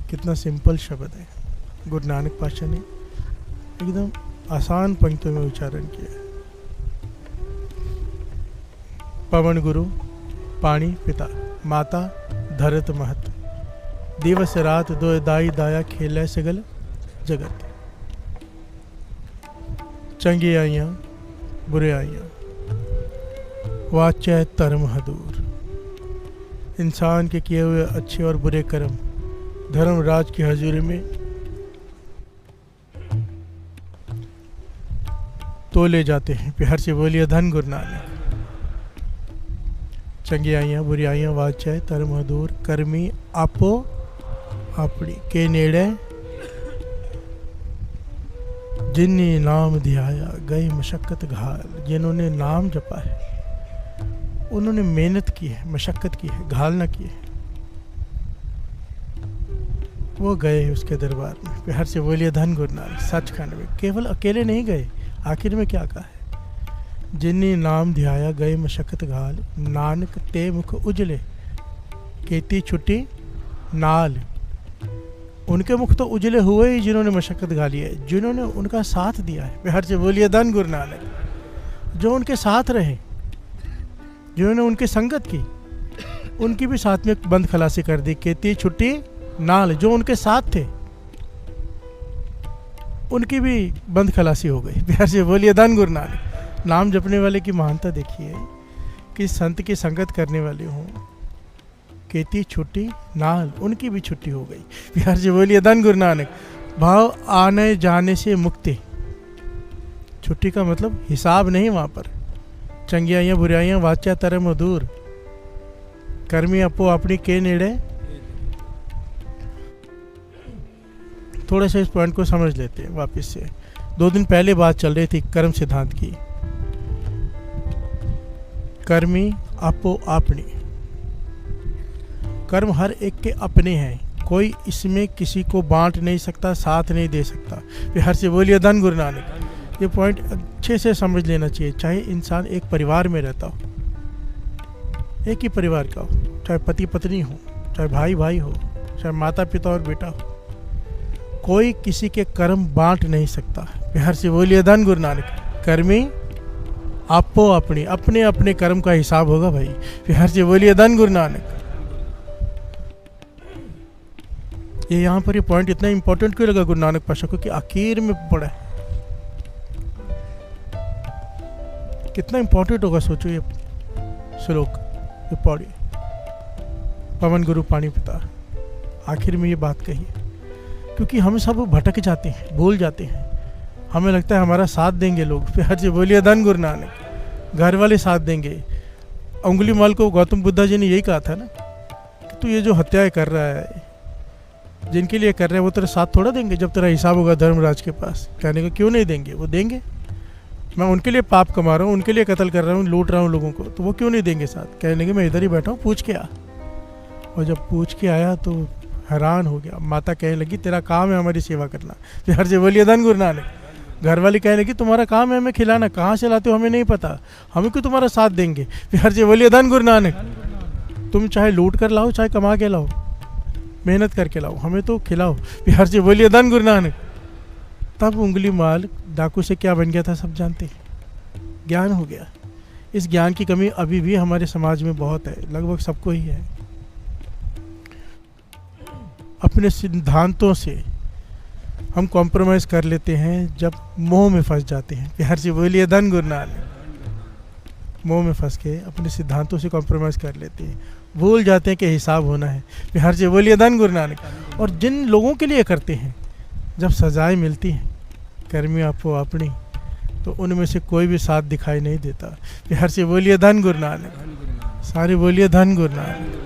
कितना सिंपल शब्द है। गुरु नानक पातशाह ने एकदम आसान पंक्तियों में उच्चारण किया। पवन गुरु, पानी पिता, माता धरत महत, दिवस रात दो दाई दाया खेलै सगल जगत। चंगी आइयाँ बुरे आइयाँ, वाच्य धर्म हदूर। इंसान के किए हुए अच्छे और बुरे कर्म धर्मराज की हजूरी में तोले जाते हैं। प्यार से बोलिए धन गुरु नानक। चंगी आइयाँ बुरी आइयाँ, वाच्य धर्म हदूर, कर्मी आपो अपनी के नेड़े, जिन्नी नाम ध्याया गए मशक्कत घाल। जिन्होंने नाम जपा है, उन्होंने मेहनत की है, मशक्कत की है, घाल ना की है, वो गए उसके दरबार में। प्यार से बोलिए धन गुरु नानक। सचखंड में केवल अकेले नहीं गए, आखिर में क्या कहा है? जिन्नी नाम ध्याया गए मशक्कत घाल, नानक ते मुख उजले, केती छुट्टी नाल। उनके मुख तो उजले हुए ही जिन्होंने मशक्कत घाली है, जिन्होंने उनका साथ दिया है। प्यार से बोलिए धन गुरु नानक। जो उनके साथ रहे, जिन्होंने उनकी संगत की, उनकी भी साथ में बंद खलासी कर दी। केती छुट्टी नाल, जो उनके साथ थे उनकी भी बंद खलासी हो गई। प्यार से बोलिए धन गुरु नानक। नाम जपने वाले की महानता देखिए कि संत की संगत करने वाले हों, केती छुट्टी नाल, उनकी भी छुट्टी हो गई। प्यार से बोलिए धन गुरु नानक। भाव आने जाने से मुक्ति। छुट्टी का मतलब हिसाब नहीं वहाँ पर। चंगियाइयाँ बुराइयाँ वाच्या तरह मधुर, कर्मी अपो अपनी के नेड़े। थोड़ा सा इस पॉइंट को समझ लेते हैं वापस से। 2 दिन पहले बात चल रही थी कर्म सिद्धांत की। कर्मी अपो अपनी, कर्म हर एक के अपने हैं, कोई इसमें किसी को बांट नहीं सकता, साथ नहीं दे सकता। प्यार से बोलिए धन गुरु नानक। ये पॉइंट अच्छे से समझ लेना चाहिए। चाहे इंसान एक परिवार में रहता हो, एक ही परिवार का हो, चाहे पति पत्नी हो, चाहे भाई भाई हो, चाहे माता पिता और बेटा हो, कोई किसी के कर्म बांट नहीं सकता। प्यार से बोलिए धन गुरु नानक। कर्मी आपो अपनी, अपने अपने कर्म का हिसाब होगा भाई। प्यार से बोलिए धन गुरु नानक। ये यहाँ पर ये पॉइंट इतना इंपॉर्टेंट क्यों लगा गुरु नानक पातशाह को कि आखिर में पड़ा है। कितना इंपॉर्टेंट होगा सोचो ये श्लोक, ये पौड़ी। पवन गुरु पानी पिता, आखिर में ये बात कही है क्योंकि हम सब भटक जाते हैं, भूल जाते हैं। हमें लगता है हमारा साथ देंगे लोग। प्यार से बोलिए धन गुरु नानक। घर वाले साथ देंगे। अंगुलीमाल को गौतम बुद्धा जी ने यही कहा था ना कि तू ये जो हत्याएं कर रहा है, जिनके लिए कर रहे हैं वो तेरा साथ थोड़ा देंगे जब तेरा हिसाब होगा धर्मराज के पास। कहने को क्यों नहीं देंगे? वो देंगे। मैं उनके लिए पाप कमा रहा हूँ, उनके लिए कत्ल कर रहा हूँ, लूट रहा हूँ लोगों को, तो वो क्यों नहीं देंगे साथ? कहने लगे मैं इधर ही बैठा हूँ, पूछ के आ। और जब पूछ के आया तो हैरान हो गया। माता कहने लगी तेरा काम है हमारी सेवा करना। प्यार से बोलिए धन गुरु नानक। घर वाली कहने लगी तुम्हारा काम है हमें खिलाना, कहाँ से लाते हो हमें नहीं पता, हमें क्यों तुम्हारा साथ देंगे। प्यार से बोलिए धन गुरु नानक। तुम चाहे लूट कर लाओ, चाहे कमा के लाओ, मेहनत करके लाओ, हमें तो खिलाओ। प्यार से बोलिए धन गुरु नानक। तब उंगली माल डाकू से क्या बन गया था सब जानते हैं, ज्ञान हो गया। इस ज्ञान की कमी अभी भी हमारे समाज में बहुत है, लगभग सबको ही है। अपने सिद्धांतों से हम कॉम्प्रोमाइज़ कर लेते हैं जब मोह में फंस जाते हैं। प्यार से बोलिए धन गुरु नानक। मोह में फंस के अपने सिद्धांतों से कॉम्प्रोमाइज़ कर लेते हैं, भूल जाते हैं कि हिसाब होना है। प्यार से बोलिए धन गुरु नानक। और जिन लोगों के लिए करते हैं, जब सजाएं मिलती हैं कर्मी आपो अपनी, तो उनमें से कोई भी साथ दिखाई नहीं देता। प्यार से बोलिए धन गुरु नानक। सारे बोलिए धन गुरु नानक।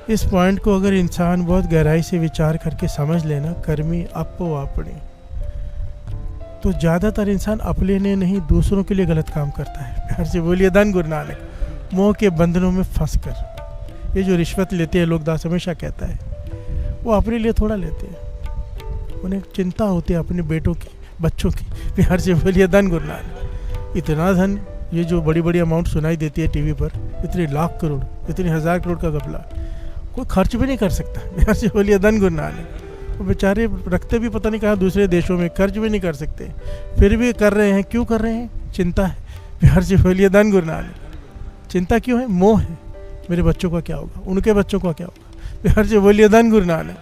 इस पॉइंट को अगर इंसान बहुत गहराई से विचार करके समझ लेना, कर्मी आपो अपनी, तो ज़्यादातर इंसान अपने लिए नहीं दूसरों के लिए गलत काम करता है। प्यार से बोलिए धन गुरु नानक। मोह के बंधनों में फंस कर ये जो रिश्वत लेते हैं, लोकदास हमेशा कहता है, वो अपने लिए थोड़ा लेते हैं, उन्हें चिंता होती है अपने बेटों की, बच्चों की। प्यार से बोलिए धन गुरु नानक। इतना धन, ये जो बड़ी बड़ी अमाउंट सुनाई देती है टीवी पर, इतने लाख करोड़, इतने 1000 करोड़ का घपला कोई खर्च भी नहीं कर सकता। प्यार से बोलिए धन गुरु नानक। वो बेचारे रखते भी पता नहीं कहाँ दूसरे देशों में, खर्च भी नहीं कर सकते, फिर भी कर रहे हैं। क्यों कर रहे हैं? चिंता है। बिहार से बोलिए धन गुरु नानक। चिंता क्यों है? मोह है। मेरे बच्चों का क्या होगा, उनके बच्चों का क्या होगा। बिहार से बोलिए धन गुरु नानक।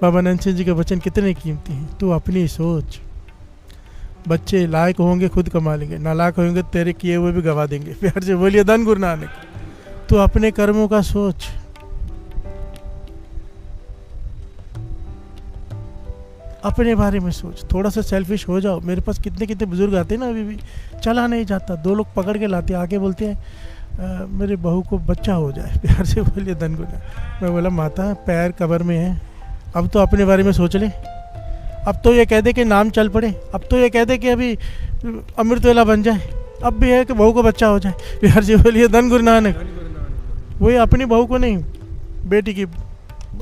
बाबा नंद सिंह जी के वचन कितने कीमती हैं। तू अपनी सोच। बच्चे लायक होंगे खुद कमा लेंगे, नालायक होंगे तेरे किए हुए भी गवा देंगे। बिहार से बोलिए धन गुरु नानक। तू अपने कर्मों का सोच। अपने बारे में सोच, थोड़ा सा सेल्फिश हो जाओ। मेरे पास कितने कितने बुजुर्ग आते हैं ना, अभी भी चला नहीं जाता, 2 लोग पकड़ के लाते, आके बोलते हैं मेरे बहू को बच्चा हो जाए। प्यार से बोलिए धन गुरु। मैं बोला माता पैर कब्र में है, अब तो अपने बारे में सोच ले। अब तो ये कह दे कि नाम चल पड़े, अब तो ये कह दे कि अभी अमृत वेला बन जाए, अब भी है कि बहू को बच्चा हो जाए। प्यार से बोलिए धन गुरु नानक। वही अपनी बहू को नहीं, बेटी की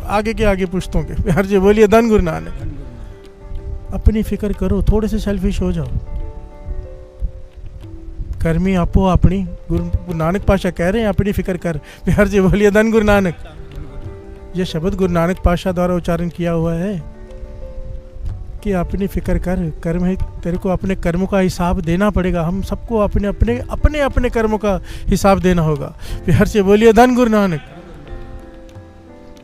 आगे के आगे पुश्तों के। प्यार से बोलिए धन गुरु नानक। अपनी फिक्र करो, थोड़े से सेल्फिश हो जाओ। कर्मी आपो अपनी, गुरु नानक पाशाह कह रहे हैं अपनी फिक्र कर। प्यार से बोलिए धन गुरु नानक। यह शब्द गुरु नानक पाशाह द्वारा उच्चारण किया हुआ है कि अपनी फिक्र कर। कर्म है, तेरे को अपने कर्मों का हिसाब देना पड़ेगा। हम सबको अपने अपने अपने अपने कर्मों का हिसाब देना होगा। प्यार से बोलिए धन गुरु नानक।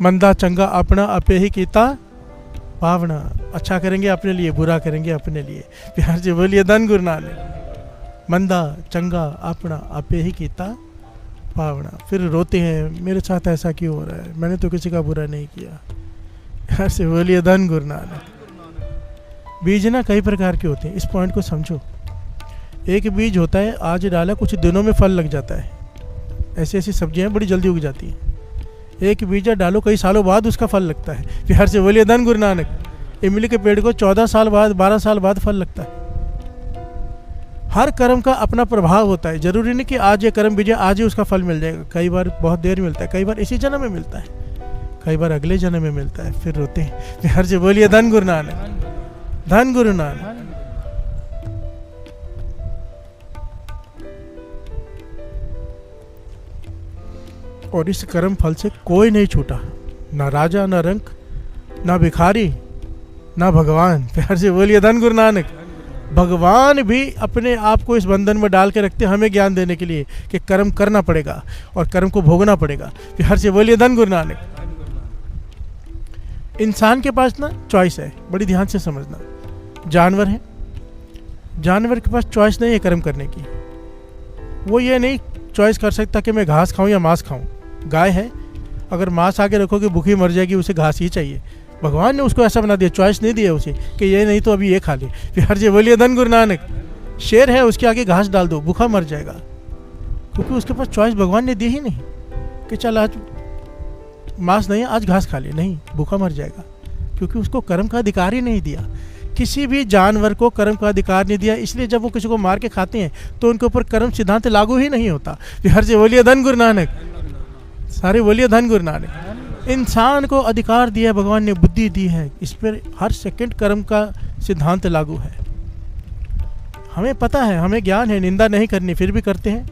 मंदा चंगा अपना अपे ही कीता पावना। अच्छा करेंगे अपने लिए, बुरा करेंगे अपने लिए। प्यार से बोलिए धन गुरु नानक। मंदा चंगा अपना आपे ही कीता पावना। फिर रोते हैं मेरे साथ ऐसा क्यों हो रहा है, मैंने तो किसी का बुरा नहीं किया। प्यार से बोलिए धन गुरु नानक। बीज ना कई प्रकार के होते हैं, इस पॉइंट को समझो। एक बीज होता है आज डाला, कुछ दिनों में फल लग जाता है। ऐसी ऐसी सब्जियां बड़ी जल्दी उग जाती हैं। एक बीजा डालो, कई सालों बाद उसका फल लगता है। प्यार से बोलिए धन गुरु नानक। इमली के पेड़ को 14 साल बाद, 12 साल बाद फल लगता है। हर कर्म का अपना प्रभाव होता है। जरूरी नहीं कि आज ये कर्म बीजा आज ही उसका फल मिल जाएगा। कई बार बहुत देर मिलता है, कई बार इसी जन्म में मिलता है, कई बार अगले जन्म में मिलता है। फिर रोते हैं। प्यार से बोलिए धन गुरु नानक। धन गुरु नानक। और इस कर्म फल से कोई नहीं छूटा, ना राजा, ना रंक, ना भिखारी, ना भगवान। प्यार से बोलिए धन गुरु नानक। भगवान भी अपने आप को इस बंधन में डाल के रखते हैं हमें ज्ञान देने के लिए कि कर्म करना पड़ेगा और कर्म को भोगना पड़ेगा। प्यार से बोलिए धन गुरु नानक। इंसान के पास ना चॉइस है, बड़ी ध्यान से समझना। जानवर है, जानवर के पास चॉइस नहीं है कर्म करने की। वो ये नहीं चॉइस कर सकता कि मैं घास खाऊं या मांस खाऊं। गाय है, अगर मांस आके रखोगे भूखी मर जाएगी, उसे घास ही चाहिए। भगवान ने उसको ऐसा बना दिया, चॉइस नहीं दिया उसे कि ये नहीं तो अभी ये खा ले। प्यार से बोलिए धन गुरु नानक। शेर है, उसके आगे घास डाल दो, भूखा मर जाएगा, क्योंकि उसके पास चॉइस भगवान ने दी ही नहीं कि चल आज मांस नहीं, आज घास खा ले। नहीं, भूखा मर जाएगा, क्योंकि उसको कर्म का अधिकार ही नहीं दिया। किसी भी जानवर को कर्म का अधिकार नहीं दिया, इसलिए जब वो किसी को मार के खाते हैं तो उनके ऊपर कर्म सिद्धांत लागू ही नहीं होता। प्यार से बोलिए धन गुरु नानक। सारे बोलिए धन गुरु नानक। इंसान को अधिकार दिया भगवान ने, बुद्धि दी है, इस पर हर सेकंड कर्म का सिद्धांत लागू है। हमें पता है, हमें ज्ञान है, निंदा नहीं करनी, फिर भी करते हैं,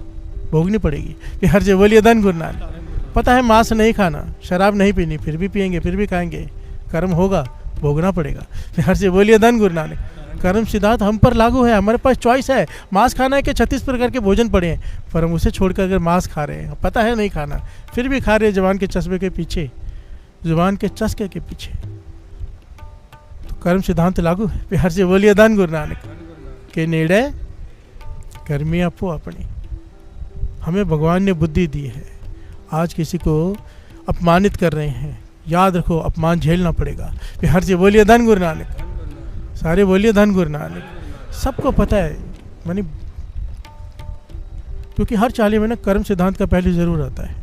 भोगनी पड़ेगी। प्यार से बोलिए धन गुरु नानक। पता है मांस नहीं खाना, शराब नहीं पीनी, फिर भी पियेंगे, फिर भी खाएंगे, कर्म होगा, भोगना पड़ेगा। प्यार से बोलिए धन गुरु नानक। कर्म सिद्धांत हम पर लागू है, हमारे पास चॉइस है। मांस खाना है कि 36 प्रकार के भोजन पड़े हैं, पर हम उसे छोड़कर अगर मांस खा रहे हैं, पता है नहीं खाना, फिर भी खा रहे हैं जुबान के चस्पे के पीछे, जुबान के चस्के के पीछे, तो कर्म सिद्धांत लागू है। प्यार से बोलिए धन गुरु नानक। के नेड़े कर्मी आपो अपनी। हमें भगवान ने बुद्धि दी है। आज किसी को अपमानित कर रहे हैं, याद रखो अपमान झेलना पड़ेगा। प्यार से बोलिए धन गुरु नानक। सारे बोलिए धन गुरु नानक। सबको पता है, मानी क्योंकि हर चाली में ना कर्म सिद्धांत का पहलू जरूर आता है।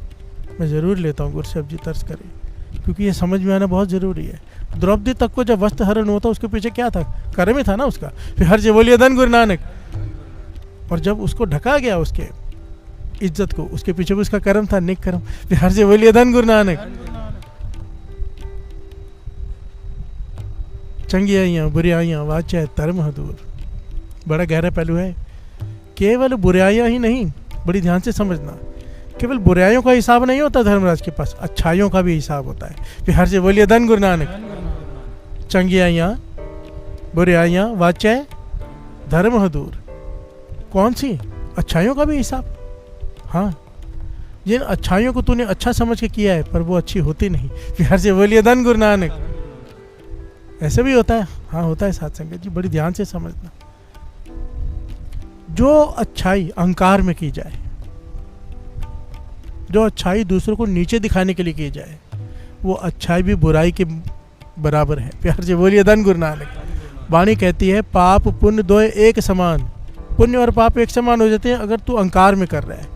मैं ज़रूर लेता हूँ, गुरु साहब जी तर्स करें, क्योंकि ये समझ में आना बहुत ज़रूरी है। द्रौपदी तक को जब वस्त्र हरण हुआ था, उसके पीछे क्या था? कर्म ही था ना उसका। प्यार से बोलिए धन गुरु नानक। और जब उसको ढका गया उसके इज्जत को, उसके पीछे भी उसका कर्म था, नेक कर्म। प्यार से बोलिए धन गुरु नानक। चंगियाइयाँ बुराइयाँ वाचा धर्म दूर, बड़ा गहरा पहलू है। केवल बुराइयाँ ही नहीं, बड़ी ध्यान से समझना, केवल बुराइयों का हिसाब नहीं होता धर्मराज के पास, अच्छाइयों का भी हिसाब होता है। बिहार से बोलिए धन गुरु नानक। चंगियाइयाँ बुराइयाँ वाच्य धर्म दूर। कौन सी? अच्छाइयों का भी हिसाब। हाँ, जिन अच्छाइयों को तूने अच्छा समझ के किया है पर वो अच्छी होती नहीं। बिहार से बोलिए धन गुरु नानक। ऐसे भी होता है। हाँ होता है साथ संगत जी, बड़ी ध्यान से समझना। जो अच्छाई अहंकार में की जाए, जो अच्छाई दूसरों को नीचे दिखाने के लिए की जाए, वो अच्छाई भी बुराई के बराबर है। प्यार से बोलिए धन गुरु नानक। वाणी कहती है पाप पुण्य दो एक समान। पुण्य और पाप एक समान हो जाते हैं अगर तू अहंकार में कर रहा है।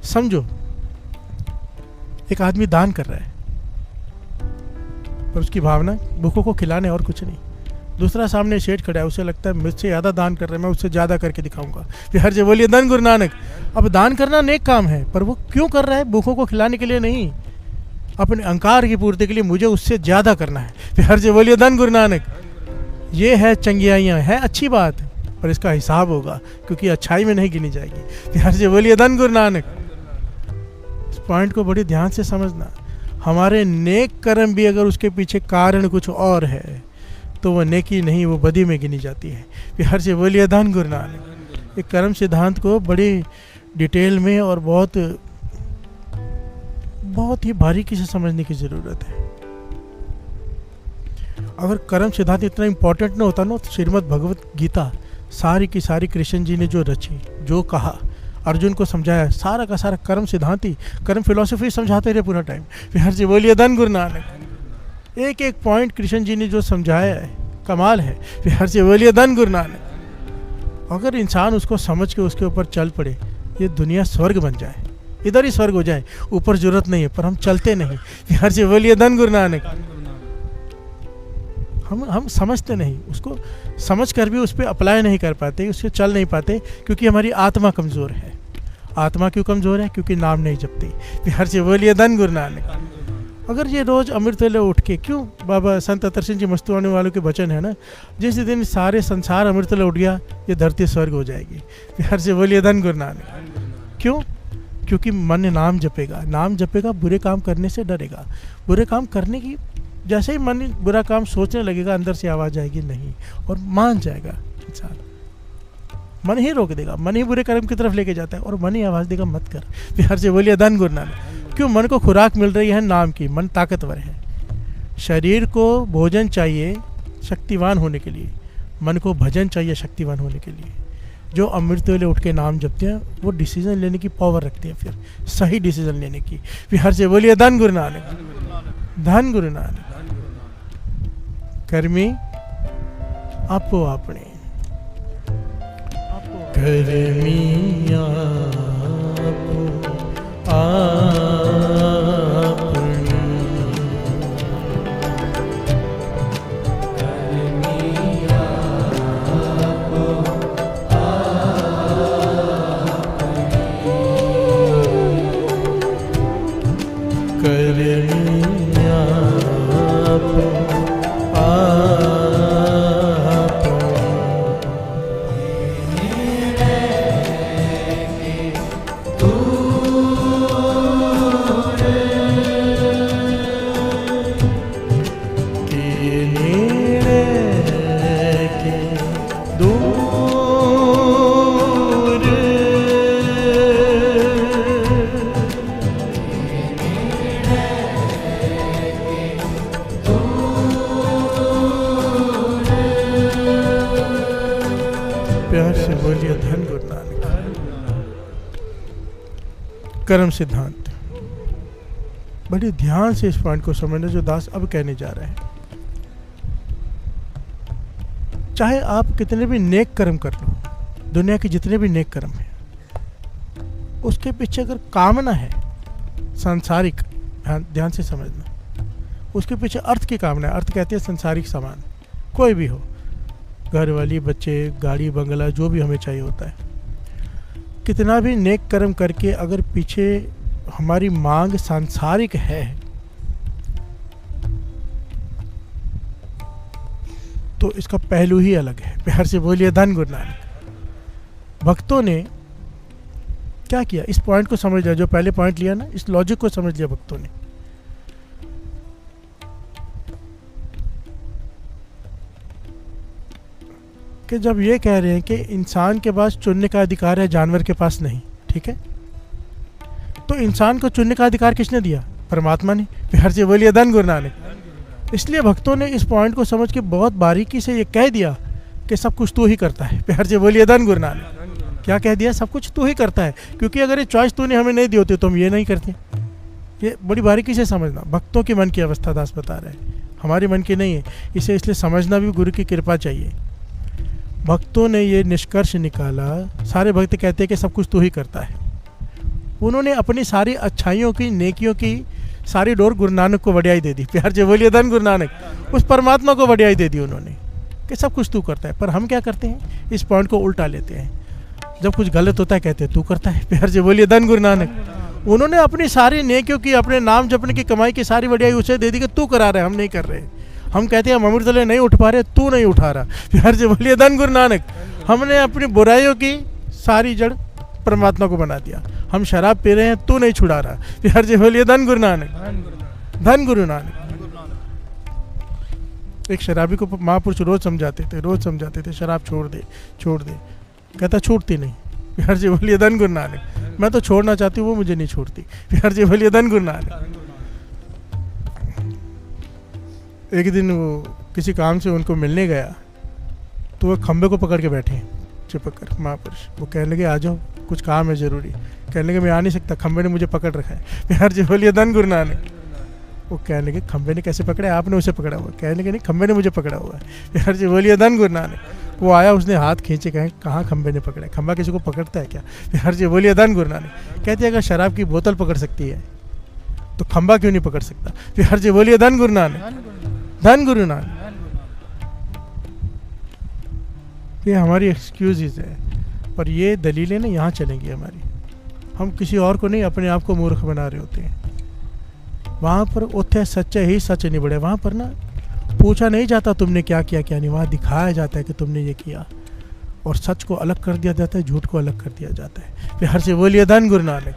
समझो, एक आदमी दान कर रहा है पर उसकी भावना भूखों को खिलाने और कुछ नहीं। दूसरा सामने शेठ खड़ा है, उसे लगता है मुझसे ज़्यादा दान कर रहा है, मैं उससे ज़्यादा करके दिखाऊंगा। फिर हर जगह बोलिए धन गुरु नानक। अब दान करना नेक काम है पर वो क्यों कर रहा है? भूखों को खिलाने के लिए नहीं, अपने अहंकार की पूर्ति के लिए मुझे उससे ज़्यादा करना है। फिर हर जगह बोलिए धन गुरु नानक। ये है चंगियाइयाँ, है अच्छी बात पर इसका हिसाब होगा क्योंकि अच्छाई में नहीं गिनी जाएगी। फिर हर जगह बोलिए धन गुरु नानक। इस पॉइंट को बड़ी ध्यान से समझना। हमारे नेक कर्म भी अगर उसके पीछे कारण कुछ और है तो वह नेकी नहीं, वो बदी में गिनी जाती है। फिर हर से बोलिए धन गुरु नानक। एक कर्म सिद्धांत को बड़ी डिटेल में और बहुत ही बारीकी से समझने की ज़रूरत है। अगर कर्म सिद्धांत इतना इम्पोर्टेंट ना होता ना तो श्रीमद् भगवत गीता सारी की सारी कृष्ण जी ने जो रची, जो कहा, अर्जुन को समझाया, सारा का सारा कर्म सिद्धांत ही, कर्म फिलॉसफी समझाते रहे पूरा टाइम। फिर हर से बोलिए धन गुरु नानक। एक एक पॉइंट कृष्ण जी ने जो समझाया है कमाल है। फिर हर से बोलिए धन गुरु नानक। अगर इंसान उसको समझ के उसके ऊपर चल पड़े, ये दुनिया स्वर्ग बन जाए, इधर ही स्वर्ग हो जाए, ऊपर जरूरत नहीं है। पर हम चलते नहीं। फिर हर से बोलिए धन गुरु नानक। हम समझते नहीं, उसको समझ कर भी उस पर अप्लाई नहीं कर पाते, उससे चल नहीं पाते क्योंकि हमारी आत्मा कमज़ोर है। आत्मा क्यों कमज़ोर है? क्योंकि नाम नहीं जपती। फिर हर से बोलिए धन गुरु नानक। अगर ये रोज़ अमृत वेले उठ के, क्यों बाबा संत अतर सिंह जी मस्तू आने वालों के वचन है ना, जिस दिन सारे संसार अमृत वेले उठ गया ये धरती स्वर्ग हो जाएगी। फिर हर से बोलिए धन गुरु नानक। क्यों? क्योंकि मन नाम जपेगा, नाम जपेगा, बुरे काम करने से डरेगा। बुरे काम करने की जैसे ही मन बुरा काम सोचने लगेगा, अंदर से आवाज़ आएगी नहीं, और मान जाएगा इंसान। मन ही रोक देगा, मन ही बुरे कर्म की तरफ लेके जाता है और मन ही आवाज़ देगा मत कर। फिर हर से बोलिए धन गुरु नानक। क्यों? मन को खुराक मिल रही है नाम की, मन ताकतवर है। शरीर को भोजन चाहिए शक्तिवान होने के लिए, मन को भजन चाहिए शक्तिवान होने के लिए। जो अमृत वेले उठ के नाम जपते हैं वो डिसीजन लेने की पावर रखते हैं, फिर सही डिसीजन लेने की। फिर हर से बोलिए धन गुरु नानक। धन गुरु नानक। कर्मी आपो आपने, कर्मी आपो आपने, कर्मी आपो आपने, कर्मी आपो कर्म सिद्धांत। बड़े ध्यान से इस पॉइंट को समझना जो दास अब कहने जा रहे हैं। चाहे आप कितने भी नेक कर्म कर लो, दुनिया के जितने भी नेक कर्म हैं, उसके पीछे अगर कामना है सांसारिक, ध्यान से समझना, उसके पीछे अर्थ की कामना है। अर्थ कहते हैं संसारिक सामान, कोई भी हो, घर वाली, बच्चे, गाड़ी, बंगला, जो भी हमें चाहिए होता है। कितना भी नेक कर्म करके अगर पीछे हमारी मांग सांसारिक है तो इसका पहलू ही अलग है। प्यार से बोलिए धन गुरु नानक। भक्तों ने क्या किया, इस पॉइंट को समझ लिया, जो पहले पॉइंट लिया ना, इस लॉजिक को समझ लिया भक्तों ने। कि जब ये कह रहे हैं कि इंसान के पास चुनने का अधिकार है, जानवर के पास नहीं, ठीक है, तो इंसान को चुनने का अधिकार किसने दिया? परमात्मा ने। प्यार से बोलिए धन गुरु नानक। इसलिए भक्तों ने इस पॉइंट को समझ के बहुत बारीकी से ये कह दिया कि सब कुछ तू ही करता है। प्यार से बोलिए धन गुरु नानक। क्या कह दिया? सब कुछ तू ही करता है, क्योंकि अगर ये चॉइस तूने हमें नहीं दी होती तो हम ये नहीं करते। ये बड़ी बारीकी से समझना, भक्तों के मन की अवस्था दास बता रहे हैं, हमारे मन की नहीं है। इसे इसलिए समझना भी गुरु की कृपा चाहिए। भक्तों ने ये निष्कर्ष निकाला, सारे भक्त कहते हैं कि सब कुछ तू ही करता है। उन्होंने अपनी सारी अच्छाइयों की, नेकियों की सारी डोर गुरु नानक को बढ़ियाई दे दी। प्यार से बोलिए धन गुरु नानक। उस परमात्मा को बढ़ियाई दे दी उन्होंने कि सब कुछ तू करता है। पर हम क्या करते हैं? इस पॉइंट को उल्टा लेते हैं। जब कुछ गलत होता है कहते हैं तू करता है। प्यार से बोलिए धन गुरु नानक। उन्होंने अपनी सारी नेकियों की, अपने नाम जपने की कमाई की सारी बढ़ियाई उसे दे दी कि तू करा रहा है, हम नहीं कर रहे। हम कहते हैं हम अमृतले नहीं उठ पा रहे, तू नहीं उठा रहा। प्यार से बोलिए धन गुरु नानक। हमने अपनी बुराइयों की सारी जड़ परमात्मा को बना दिया। हम शराब पी रहे हैं, तू नहीं छुड़ा रहा। प्यार से बोलिए धन गुरु नानक। धन गुरु नानक। एक शराबी को महापुरुष रोज समझाते थे शराब छोड़ दे, छोड़ दे। कहता छूटती नहीं। प्यार से बोलिए धन गुरु नानक। मैं तो छोड़ना चाहती हूँ, वो मुझे नहीं छोड़ती। प्यार से बोलिए धन गुरु नानक। एक दिन वो किसी काम से उनको मिलने गया तो वो खंबे को पकड़ के बैठे चिपक कर महापुरुष। वो कहने लगे आ जाओ, कुछ काम है ज़रूरी। कहने लगे मैं आ नहीं सकता, खंबे ने मुझे पकड़ रखा है। प्यार से बोलिए धन गुरु नानक। वो कहने लगे खंबे ने कैसे पकड़ा है? आपने उसे पकड़ा हुआ। कहने लगे नहीं, खंबे ने मुझे पकड़ा हुआ है। प्यार से बोलिए धन गुरु नानक। वो आया, उसने हाथ खींचे, कहे कहाँ खंबे ने पकड़ा है? खंबा किसी को पकड़ता है क्या? प्यार से बोलिए धन गुरु नानक। कहते हैं अगर शराब की बोतल पकड़ सकती है तो खंबा क्यों नहीं पकड़ सकता? प्यार से बोलिए धन गुरु नानक। धन गुरु नानक। ये हमारी एक्सक्यूज़ है, पर ये दलीलें ना यहाँ चलेंगी हमारी। हम किसी और को नहीं, अपने आप को मूर्ख बना रहे होते हैं। वहाँ पर उथे सच्चा ही सच नहीं बढ़े। वहाँ पर ना पूछा नहीं जाता तुमने क्या किया क्या नहीं, वहाँ दिखाया जाता है कि तुमने ये किया, और सच को अलग कर दिया जाता है, झूठ को अलग कर दिया जाता है। प्यार से बोलिए धन गुरु नानक।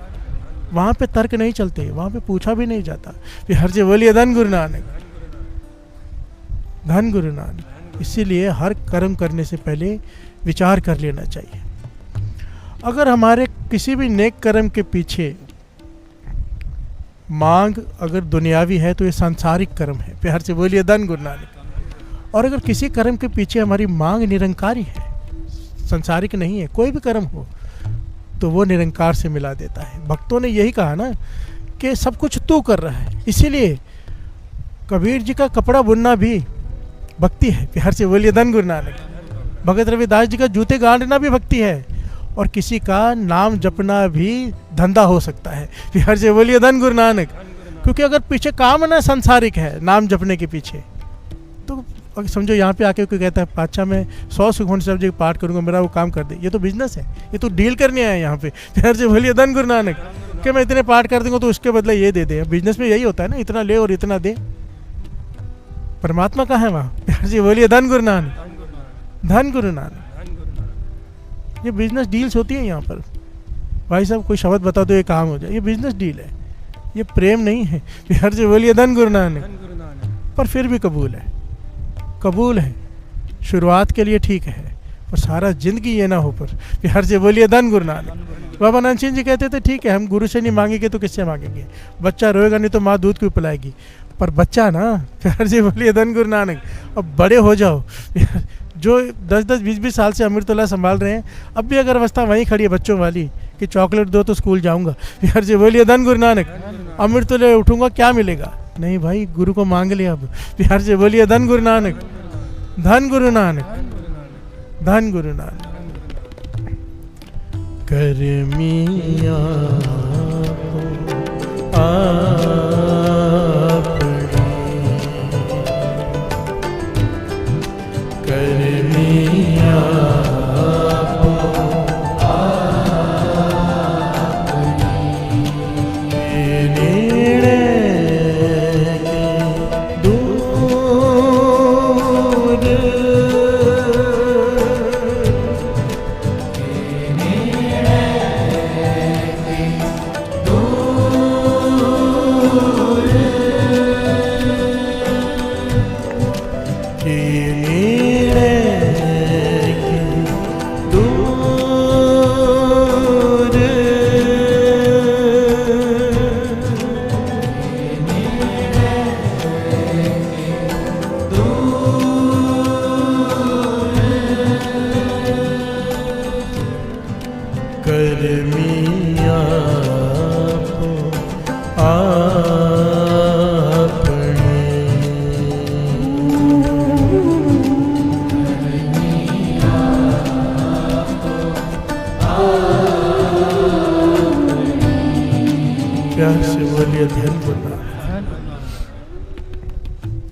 वहाँ पे तर्क नहीं चलते, वहाँ पे पूछा भी नहीं जाता। प्यार से बोलिए धन गुरु नानक। धन गुरु नानक। इसीलिए हर कर्म करने से पहले विचार कर लेना चाहिए। अगर हमारे किसी भी नेक कर्म के पीछे मांग अगर दुनियावी है तो ये सांसारिक कर्म है। प्यार से बोलिए धन गुरु नानक। और अगर किसी कर्म के पीछे हमारी मांग निरंकारी है, सांसारिक नहीं है, कोई भी कर्म हो, तो वो निरंकार से मिला देता है। भक्तों ने यही कहा ना कि सब कुछ तू कर रहा है। इसीलिए कबीर जी का कपड़ा बुनना भी भक्ति है। प्यार से बोलिए धन गुरु नानक। भगत रविदास जी का जूते गाड़ना भी भक्ति है, और किसी का नाम जपना भी धंधा हो सकता है। प्यार से बोलिए धन गुरु नानक। क्योंकि अगर पीछे काम ना सांसारिक है नाम जपने के पीछे, तो समझो यहाँ पे आके कोई कहता है पातशाह मैं 100 सुखमनी साहब जी पाठ करूँगा, मेरा वो काम कर दे, ये तो बिजनेस है, ये तो डील करने आया यहाँ पे। प्यार से बोलिए धन गुरु नानक। कि मैं इतने पाठ कर दूंगा तो उसके बदले ये दे दे। बिजनेस में यही होता है ना, इतना ले और इतना दे। परमात्मा कहाँ है वहाँ? प्यार से बोलिए धन गुरु नानक। धन गुरु नानक। ये बिजनेस डील्स होती है यहाँ पर। भाई साहब कोई शब्द बता दो ये काम हो जाए, ये बिजनेस डील है, ये प्रेम नहीं है। प्यार से बोलिए धन गुरु नानक। पर फिर भी कबूल है, कबूल है। शुरुआत के लिए ठीक है, पर सारा जिंदगी ये ना हो। पर प्यार से बोलिए धन गुरु नानक। बाबा नानक सिंह जी कहते थे ठीक है हम गुरु से नहीं मांगेंगे तो किससे मांगेंगे? बच्चा रोएगा नहीं तो माँ दूध क्यों पिलाएगी? पर बच्चा ना, प्यार से बोलिए धन गुरु नानक। अब बड़े हो जाओ। जो 10-10, 20-20 साल से अमृतोला संभाल रहे हैं, अब भी अगर अवस्था वहीं खड़ी है बच्चों वाली कि चॉकलेट दो तो स्कूल जाऊंगा। प्यार से बोलिए धन गुरु नानक। अमृतोले उठूंगा क्या मिलेगा? नहीं भाई, गुरु को मांग लिया अब। प्यार से बोलिए धन गुरु नानक। धन गुरु नानक। धन गुरु नानक। करमिया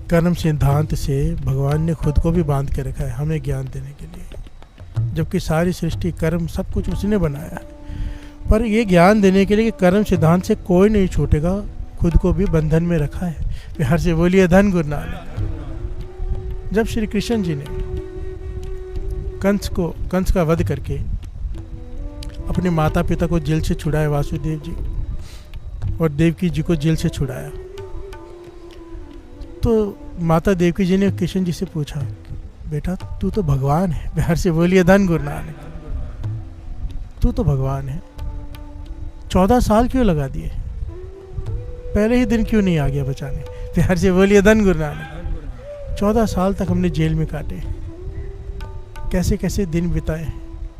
कर्म सिद्धांत से भगवान ने खुद को भी बांध के रखा है हमें ज्ञान देने के लिए, जबकि सारी सृष्टि कर्म सब कुछ उसने बनाया है। पर ये ज्ञान देने के लिए कि कर्म सिद्धांत से कोई नहीं छूटेगा, खुद को भी बंधन में रखा है। प्यार से बोलिए धन गुरु नानक। जब श्री कृष्ण जी ने कंस का वध करके अपने माता पिता को जेल से छुड़ाया, वासुदेव जी और देवकी जी को जेल से छुड़ाया, तो माता देवकी जी ने कृष्ण जी से पूछा, बेटा तू तो भगवान है। प्यार से बोलिए धन गुरु नानक। तू तो भगवान है, 14 साल क्यों लगा दिए, पहले ही दिन क्यों नहीं आ गया बचाने। प्यार से बोलिए धन गुरु नानक। 14 साल तक हमने जेल में काटे, कैसे कैसे दिन बिताए,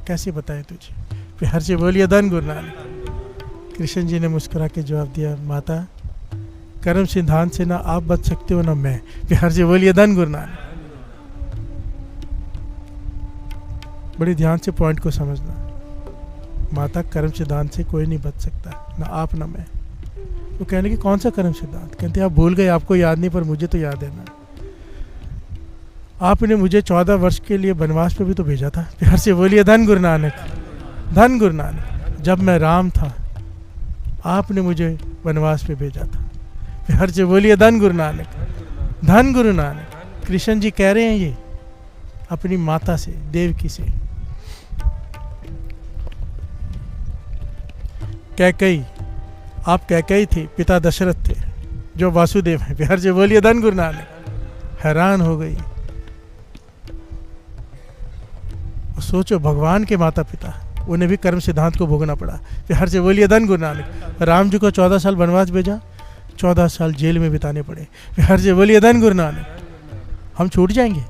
कैसे बताएं तुझे। प्यार से बोलिए धन गुरु नानक। कृष्ण जी ने मुस्कुरा के जवाब दिया, माता कर्म सिद्धांत से ना आप बच सकते हो ना मैं। प्यार से बोलिए धन गुरु नानक। बड़े ध्यान से पॉइंट को समझना। माता कर्म सिद्धांत से कोई नहीं बच सकता, ना आप ना मैं। वो कहने की कौन सा कर्म सिद्धांत, कहते आप भूल गए, आपको याद नहीं, पर मुझे तो याद है ना। आपने मुझे 14 वर्ष के लिए वनवास पे भी तो भेजा था। प्यार से बोलिए धन गुरु नानक। धन गुरु नानक। जब मैं राम था आपने मुझे वनवास पे भेजा था। प्यार से बोलिए धन गुरु नानक। धन गुरु नानक। कृष्ण जी कह रहे हैं ये अपनी माता से, देवकी से। कैकेयी, आप कैकेयी थे, पिता दशरथ थे जो वासुदेव हैं। प्यार से बोलिए धन गुरु नानक। हैरान हो गई, सोचो भगवान के माता पिता, उन्हें भी कर्म सिद्धांत को भोगना पड़ा। प्यार से बोलिए धन गुरु नानक। राम जी को 14 साल वनवास भेजा, 14 साल जेल में बिताने पड़े। प्यार से बोलिए धन गुरु नानक। हम छूट जाएंगे।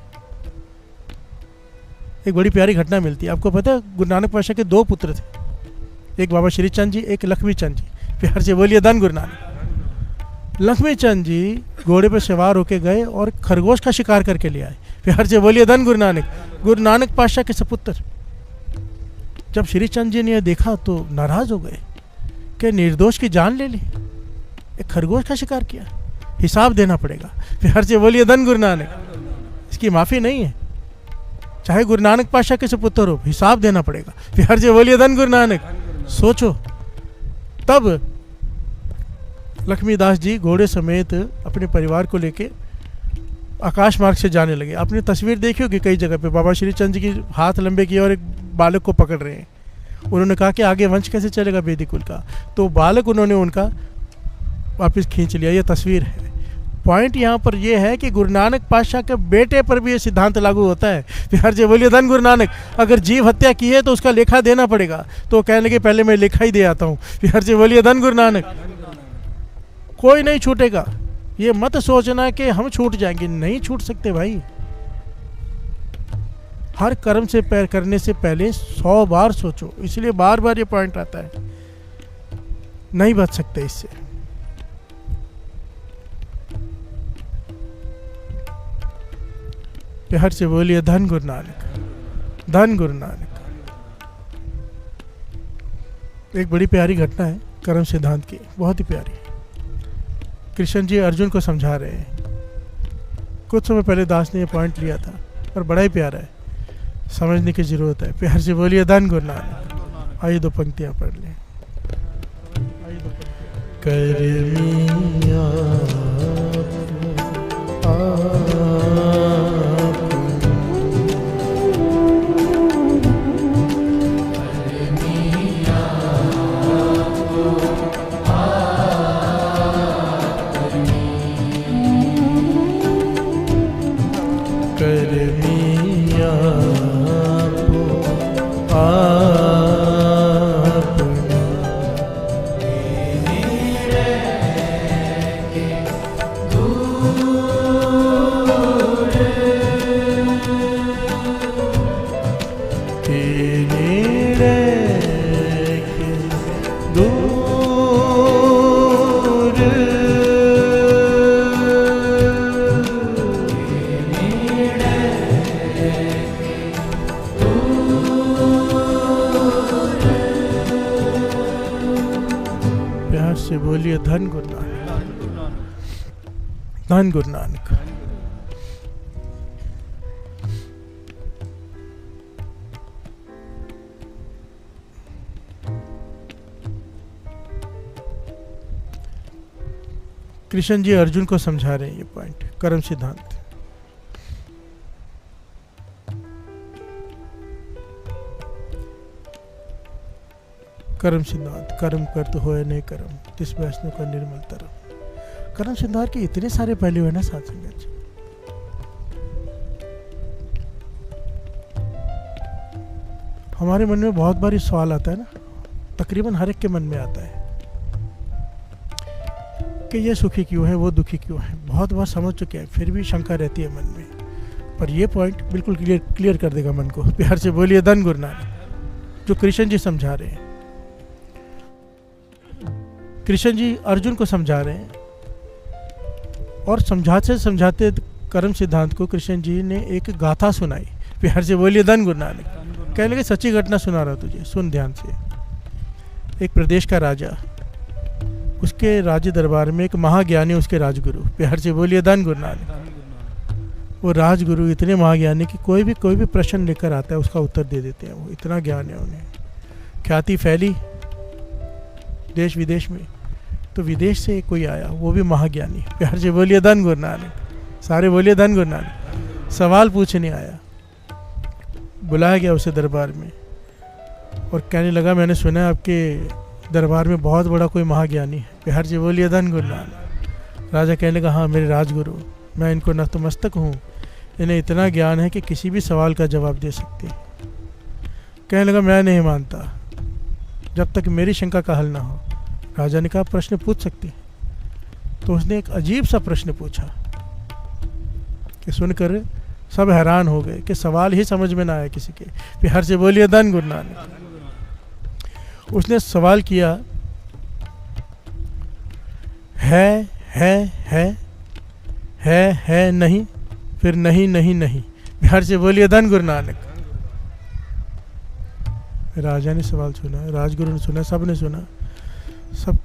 एक बड़ी प्यारी घटना मिलती है, आपको पता है गुरु नानक पातशाह के 2 पुत्र थे, एक बाबा श्री चंद जी, एक लक्ष्मी चंद जी। प्यार से बोलिए धन गुरु नानक। लक्ष्मी चंद जी घोड़े पर सवार होके गए और खरगोश का शिकार करके ले आए। प्यार से बोलिए धन गुरु नानक। गुरु नानक पातशाह के सपुत्र। जब श्री चंद जी ने यह देखा तो नाराज हो गए कि निर्दोष की जान ले ली, एक खरगोश का शिकार किया, हिसाब देना पड़ेगा। प्यार से बोलिए धन गुरु नानक। इसकी माफी नहीं है, चाहे गुरु नानक पातशाह के सपुत्र हो, हिसाब देना पड़ेगा। प्यार से बोलिए धन गुरु नानक। सोचो, तब लक्ष्मीदास जी घोड़े समेत अपने परिवार को लेके आकाश मार्ग से जाने लगे। आपने तस्वीर देखी होगी कई जगह पे, बाबा श्री चंद जी की हाथ लंबे किए और एक बालक को पकड़ रहे हैं। उन्होंने कहा कि आगे वंश कैसे चलेगा वेदिक कुल का, तो बालक उन्होंने उनका वापस खींच लिया। ये तस्वीर है। पॉइंट यहाँ पर यह है कि गुरु नानक पातशाह के बेटे पर भी ये सिद्धांत लागू होता है। प्यार से बोलिए धन गुरु नानक। अगर जीव हत्या की है तो उसका लेखा देना पड़ेगा, तो कहने लगे पहले मैं लेखा ही दे आता हूँ। प्यार से बोलिए धन गुरु नानक। कोई नहीं छूटेगा। ये मत सोचना कि हम छूट जाएंगे, नहीं छूट सकते भाई। हर कर्म से करने से पहले 100 बार सोचो, इसलिए बार बार ये पॉइंट आता है। नहीं बच सकते इससे। प्यार से बोलिए धन गुरु नानक। धन गुरु नानक। एक बड़ी प्यारी घटना है कर्म सिद्धांत की, बहुत ही प्यारी। कृष्ण जी अर्जुन को समझा रहे हैं। कुछ समय पहले दास ने ये पॉइंट लिया था, पर बड़ा ही प्यारा है, समझने की जरूरत है। प्यार से बोलिए धन गुरु नानक। आइए 2 पंक्तियां पढ़ लें। करमिया बोलिए धन गुरु नानक। धन गुरु नानक। कृष्ण जी अर्जुन को समझा रहे हैं ये पॉइंट, कर्म सिद्धांत। कर्म सिद्धांत, कर्म कर तो होए नहीं कर्म, तिस वैष्णव का निर्मल तरम। कर्म सिद्धांत के इतने सारे पहलू है ना साथ संगत जी। हमारे मन में बहुत बार सवाल आता है ना, तकरीबन हर एक के मन में आता है कि ये सुखी क्यों है, वो दुखी क्यों है। बहुत बार समझ चुके हैं, फिर भी शंका रहती है मन में। पर ये पॉइंट बिल्कुल क्लियर कर देगा मन को। प्यार से बोलिए धन गुरु नानक। जो कृष्ण जी समझा रहे हैं, कृष्ण जी अर्जुन को समझा रहे हैं, और समझाते समझाते कर्म सिद्धांत को कृष्ण जी ने एक गाथा सुनाई। प्यार से बोलिए धन गुरु नानक। कहने लगे सच्ची घटना सुना रहा तुझे, सुन ध्यान से। एक प्रदेश का राजा, उसके राज्य दरबार में एक महाज्ञानी उसके राजगुरु। प्यार से बोलिए धन गुरु नानक। वो राजगुरु इतने महाज्ञानी कि कोई भी प्रश्न लेकर आता है उसका उत्तर दे देते हैं। वो इतना ज्ञान है उन्हें, ख्याति फैली देश विदेश में। तो विदेश से कोई आया, वो भी महाज्ञानी। प्यार से बोलिए धन गुरु नानक। सारे बोलिए धन गुरु नानक। सवाल पूछने आया, बुलाया गया उसे दरबार में, और कहने लगा मैंने सुना है आपके दरबार में बहुत बड़ा कोई महाज्ञानी है। प्यार से बोलिए धन गुरु नानक। राजा कहने लगा हाँ मेरे राजगुरु, मैं इनको नतमस्तक हूँ, इन्हें इतना ज्ञान है कि किसी भी सवाल का जवाब दे सकते हैं। कहने लगा मैं नहीं मानता जब तक मेरी शंका का हल ना हो। राजा ने कहा प्रश्न पूछ सकते हैं। तो उसने एक अजीब सा प्रश्न पूछा कि सुनकर सब हैरान हो गए कि सवाल ही समझ में ना आया किसी के। प्यार से बोलिए धन गुरु नानक। उसने सवाल किया, है नहीं, फिर नहीं नहीं नहीं। प्यार से बोलिए धन गुरु नानक। राजा ने सवाल सुना, राजगुरु ने सुना, सब ने सुना, सब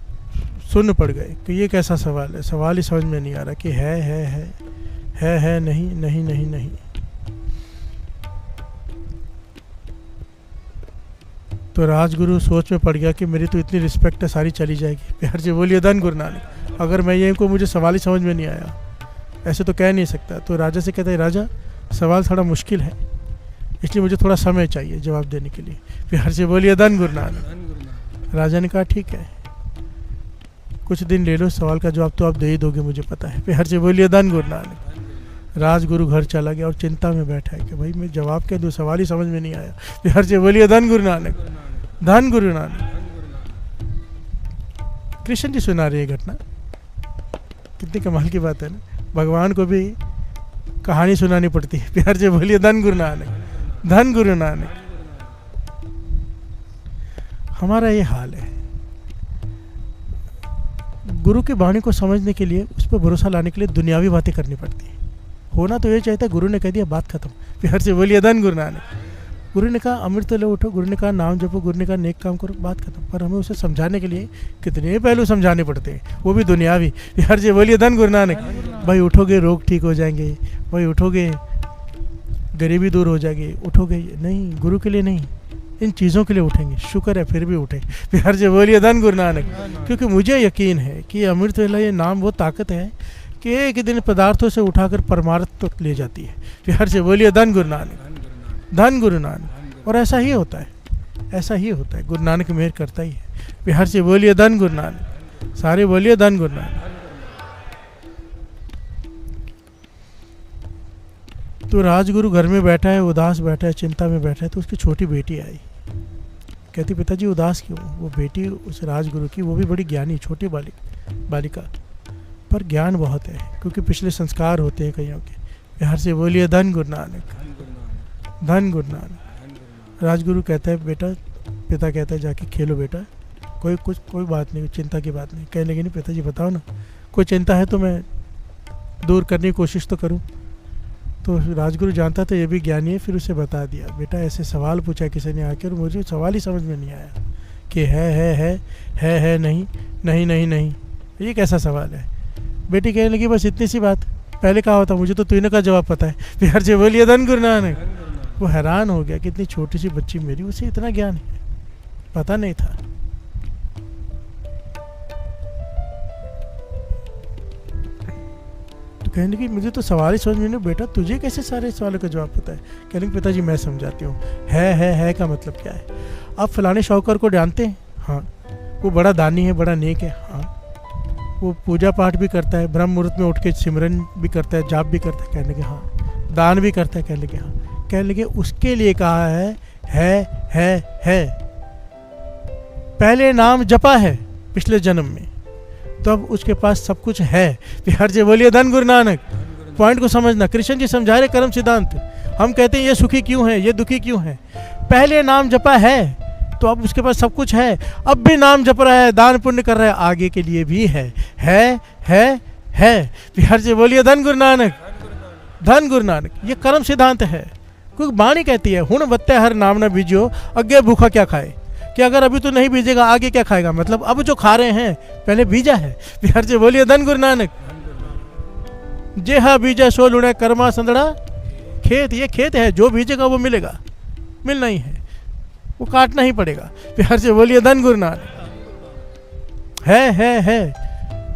सुन पड़ गए कि ये कैसा सवाल है। सवाल ही समझ में नहीं आ रहा कि है नहीं नहीं नहीं नहीं। तो राजगुरु सोच में पड़ गया कि मेरी तो इतनी रिस्पेक्ट है, सारी चली जाएगी। प्यार से बोलिए धन गुरु नानक। अगर मैं ये को मुझे सवाल ही समझ में नहीं आया, ऐसे तो कह नहीं सकता। तो राजा से कहता है राजा सवाल थोड़ा मुश्किल है, इसलिए मुझे थोड़ा समय चाहिए जवाब देने के लिए। प्यार से बोलिए धन गुरु नानक। राजा ने कहा ठीक है, कुछ दिन ले लो, सवाल का जवाब तो आप दे ही दोगे मुझे पता है। प्यार से बोलिए धन गुरु नानक। राजगुरु घर चला गया और चिंता में बैठा है कि भाई मैं जवाब क्या दूँ, सवाल ही समझ में नहीं आया। प्यार से बोलिए धन गुरु नानक। धन गुरु नानक। कृष्ण जी सुना रहे घटना, कितनी कमाल की बात है ना। भगवान को भी कहानी सुनानी पड़ती है। प्यार से बोलिए धन गुरु नानक। धन गुरु नानक। हमारा ये हाल है, गुरु की वाणी को समझने के लिए, उस पर भरोसा लाने के लिए दुनियावी बातें करनी पड़ती है। होना तो ये चाहता है, गुरु ने कह दिया बात खत्म। प्यार से बोलिए धन गुरु नानक। गुरु ने कहा अमृत ले उठो, गुरु ने कहा नाम जपो, गुरु ने कहा नेक काम करो, बात खत्म। पर हमें उसे समझाने के लिए कितने पहलू समझाने पड़ते हैं, वो भी दुनियावी। प्यार से बोलिए धन गुरु नानक। भाई उठोगे रोग ठीक हो जाएंगे, भाई उठोगे गरीबी दूर हो जाएगी, उठोगे नहीं, गुरु के लिए नहीं, इन चीज़ों के लिए उठेंगे। शुक्र है फिर भी उठे। प्यार से बोलिए धन गुरु नानक। क्योंकि मुझे यकीन है कि अमृत वेला ये नाम वो ताकत है कि एक दिन पदार्थों से उठाकर परमार्थ तक ले जाती है। प्यार से बोलिए धन गुरु नानक। धन गुरु नानक। और ऐसा ही होता है, ऐसा ही होता है। गुरु नानक मेहर करता ही है। प्यार से बोलिए धन गुरु नानक। सारे बोलिए धन गुरु नानक। तो राजगुरु घर में बैठा है, उदास बैठा है, चिंता में बैठा है। तो उसकी छोटी बेटी आई, कहती पिताजी उदास क्यों। वो बेटी उस राजगुरु की, वो भी बड़ी ज्ञानी छोटी बालिका, पर ज्ञान बहुत है क्योंकि पिछले संस्कार होते हैं कईयों के। प्यार से बोलिए धन गुरु नानक। धन गुरु नानक। राजगुरु कहता है बेटा, पिता कहता है जाके खेलो बेटा, कोई बात नहीं, चिंता की बात नहीं। कहने लगे नहीं पिताजी बताओ ना, कोई चिंता है तो मैं दूर करने की कोशिश तो करूँ। तो राजगुरु जानता था ये भी ज्ञानी है, फिर उसे बता दिया बेटा ऐसे सवाल पूछा किसी ने आकर, मुझे सवाल ही समझ में नहीं आया कि है नहीं नहीं नहीं नहीं, ये कैसा सवाल है। बेटी कहने लगी बस इतनी सी बात, पहले कहा होता मुझे तो तूने का जवाब पता है। प्यार से बोलिए धन गुरु नानक। वो हैरान हो गया कि इतनी छोटी सी बच्ची मेरी, उसे इतना ज्ञान है, पता नहीं था। कहने की मुझे तो सवाल ही समझ में नहीं, बेटा तुझे कैसे सारे सवालों का जवाब पता है? कहने की पिताजी मैं समझाती हूँ। है का मतलब क्या है? आप फलाने शौकर को जानते हैं? हाँ। वो बड़ा दानी है, बड़ा नेक है। हाँ। वो पूजा पाठ भी करता है, ब्रह्म मुहूर्त में उठ के सिमरन भी करता है, जाप भी करता है। कहने के हाँ। दान भी करता है। कहने के हाँ। कहने लगे उसके लिए कहा है। पहले नाम जपा है पिछले जन्म में, तो अब उसके पास सब कुछ है। बिहार जी बोलिए धन गुरु नानक। पॉइंट को समझना, कृष्ण जी समझा रहे कर्म सिद्धांत। हम कहते हैं ये सुखी क्यों है, ये दुखी क्यों है? पहले नाम जपा है तो अब उसके पास सब कुछ है। अब भी नाम जप रहा है, दान पुण्य कर रहा है, आगे के लिए भी है। बिहार जी बोलिए धन गुरु नानक। धन गुरु नानक, ये कर्म सिद्धांत है। क्योंकि वाणी कहती है हुण बत्ते हर नाम न बीजो, अज्ञे भूखा क्या खाए। कि अगर अभी तो नहीं बीजेगा आगे क्या खाएगा? मतलब अब जो खा रहे हैं पहले बीजा है। बिहार जी बोलिए धन गुरु नानक। जे हा बीजा सो लुणे कर्मा संदड़ा खेत, ये खेत है, जो बीजेगा वो मिलेगा, मिलना ही है, वो काटना ही पड़ेगा। बिहार जी बोलिए धन गुरु नानक। है।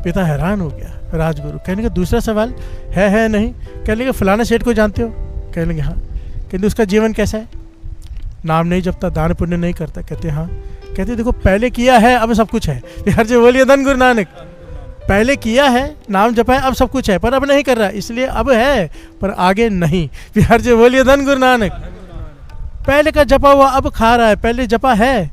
पिता हैरान हो गया, राजगुरु। कहने का दूसरा सवाल है नहीं। कहने का फलाना सेठ को जानते हो? कहने के हाँ। कहते उसका जीवन कैसा है? नाम नहीं जपता, दान पुण्य नहीं करता। कहते हाँ। कहते देखो पहले किया है, अब सब कुछ है। बिहार जी बोलिए धन गुरु नानक। पहले किया है, नाम जपा है, अब सब कुछ है, पर अब नहीं कर रहा, इसलिए अब है पर आगे नहीं। बिहार जी बोलिए धन गुरु नानक। पहले का जपा हुआ अब खा रहा है, पहले जपा है,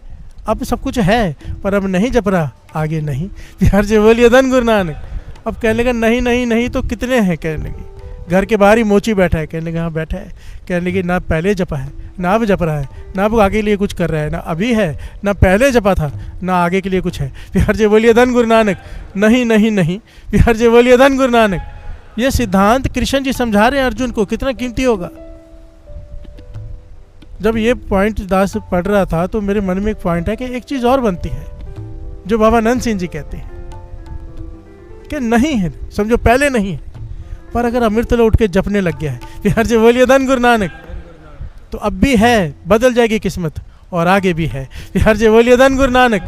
अब सब कुछ है, पर अब नहीं जप रहा, आगे नहीं। बिहार जी बोलिए धन गुरु नानक। अब कहने लगा नहीं तो कितने हैं? कहने लगी घर के बाहर ही मोची बैठा है। कहने लगा हाँ बैठा है। कहने लगी ना पहले जपा है, ना अब जप रहा है, ना अब आगे के लिए कुछ कर रहा है, ना अभी है, ना पहले जपा था, ना आगे के लिए कुछ है। बिहार जी बोलिए धन गुरु नानक। नहीं। बिहार जी बोलिए धन गुरु नानक। ये सिद्धांत कृष्ण जी समझा रहे हैं अर्जुन को, कितना कीमती होगा। जब ये पॉइंट दास पढ़ रहा था तो मेरे मन में एक पॉइंट है कि एक चीज और बनती है जो बाबा नंद सिंह जी कहते हैं कि नहीं है, समझो पहले नहीं है, पर अगर अमृत उठ के जपने लग गया है, बिहार जी बोलिए धन गुरु नानक, तो अब भी है, बदल जाएगी किस्मत और आगे भी है। बिहार जी बोलिए धन गुरु नानक।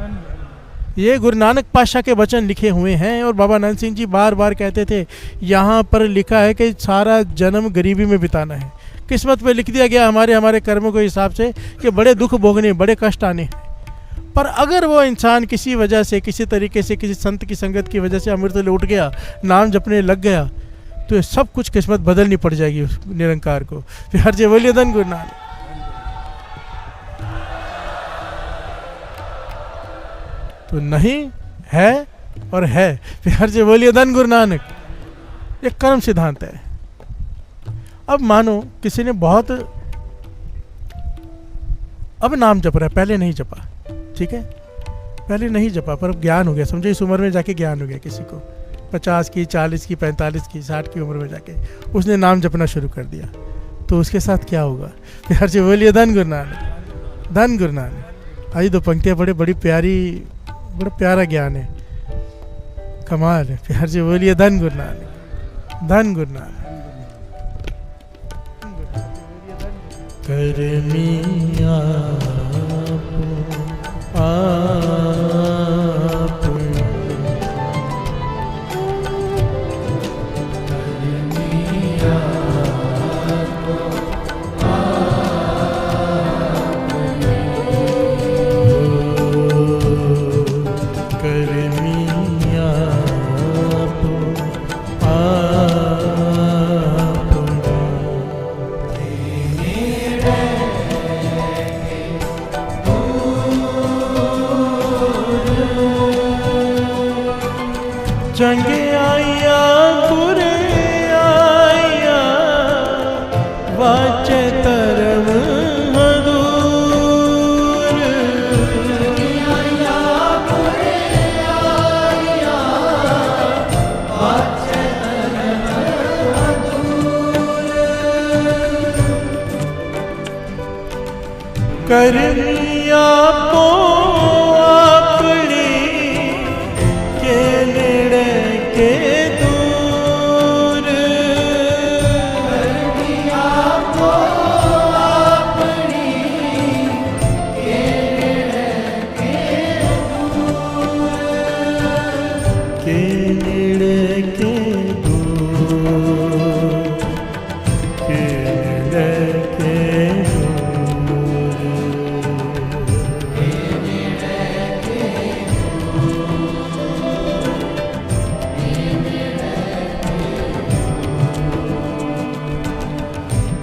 ये गुरु नानक पातशाह के वचन लिखे हुए हैं और बाबा नंद सिंह जी बार बार कहते थे यहाँ पर लिखा है कि सारा जन्म गरीबी में बिताना है। किस्मत पे लिख दिया गया हमारे कर्मों के हिसाब से कि बड़े दुख भोगने, बड़े कष्ट आने हैं। पर अगर वो इंसान किसी वजह से, किसी तरीके से, किसी संत की संगत की वजह से अमृत उठ गया, नाम जपने लग गया, तो ये सब कुछ किस्मत बदलनी पड़ जाएगी उस निरंकार को। बिहार जी बोलिए धन गुरु नानक। तो नहीं है और है। बिहार जी बोलिए धन गुरु नानक। ये कर्म सिद्धांत है। अब मानो किसी ने बहुत अब नाम जप रहा है, पहले नहीं जपा, ठीक है, पहले नहीं जपा, पर अब ज्ञान हो गया, समझो इस उम्र में जाके ज्ञान हो गया किसी को, 50 की, 40 की, 45 की, 60 की उम्र में जाके उसने नाम जपना शुरू कर दिया, तो उसके साथ क्या होगा? बिहार जी बोलिए धन गुरु नानक। धन गुरु नानक। आज दो पंक्तियाँ बड़ी प्यारी, बड़ा प्यारा ज्ञान है, कमाल है। बिहार जी बोलिए धन गुरु नानक। धन गुरु नानक। करमिया जंगे आया बुरे आया वाचे तरम मधुर। जंगे आया बुरे आया वाचे तरम मधुर। करमिया पो के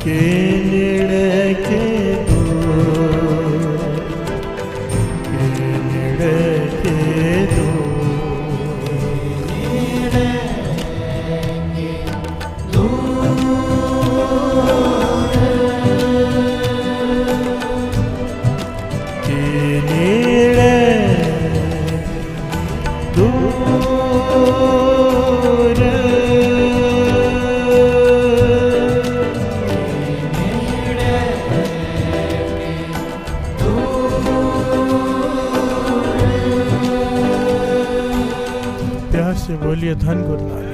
के नेड़े के दूर, के नेड़े के दूर, के नेड़े दूर, प्यार से बोलिए धन गुरु नानक।